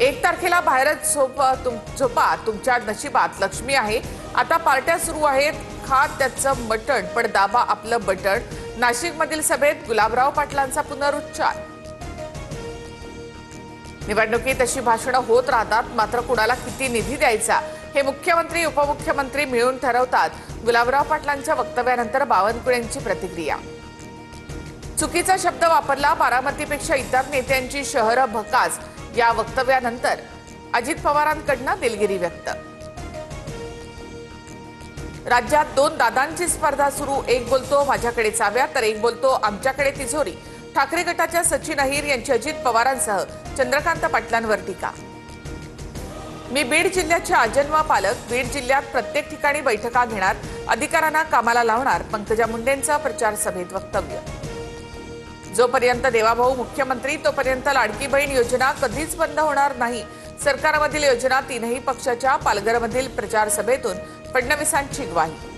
1 तारखेला बाहेरच झोपा तुमच्या नशिबात लक्ष्मी आहे। आता पार्ट्या सुरू आहेत, खा त्याचं मटण पण दाबा आपलं बटण। नाशिकमधील सभेत गुलाबराव पाटलांचा पुनरुच्चार। निवडणुकीत अशी भाषणं होत राहतात, मात्र कुणाला किती निधी द्यायचा हे मुख्यमंत्री उपमुख्यमंत्री मिळून ठरवतात। गुलाबराव पाटलांच्या वक्तव्यानंतर बावनकुळेंची प्रतिक्रिया। चुकीचा शब्द वापरला, बारामतीपेक्षा इतर नेत्यांची शहर भकास या वक्तव्यानंतर अजित पवारांकडून दिलगिरी व्यक्त। राज्यात 2 दादांची स्पर्धा सुरू, एक बोलतो माझ्याकडे चाव्या तर एक बोलतो आमच्याकडे तिजोरी। ठाकरे गटाच्या सचिन अहिर यांची अजित पवारांसह चंद्रकांत पाटलांवर टीका। मी बीड जिल्ह्याचे आजन्मा पालक, बीड जिल्ह्यात प्रत्येक ठिकाणी बैठका घेणार, अधिकाऱ्यांना कामाला लावणार। पंकजा मुंडेंचं प्रचार सभेत वक्तव्य। जोपर्यंत देवाभाऊ मुख्यमंत्री तोपर्यंत लाडकी बहीण योजना कधीच बंद होणार नाही। सरकारमधील योजना 3ही पक्षाच्या पालघरमधील प्रचार सभेतून फडणवीसांची ग्वाही।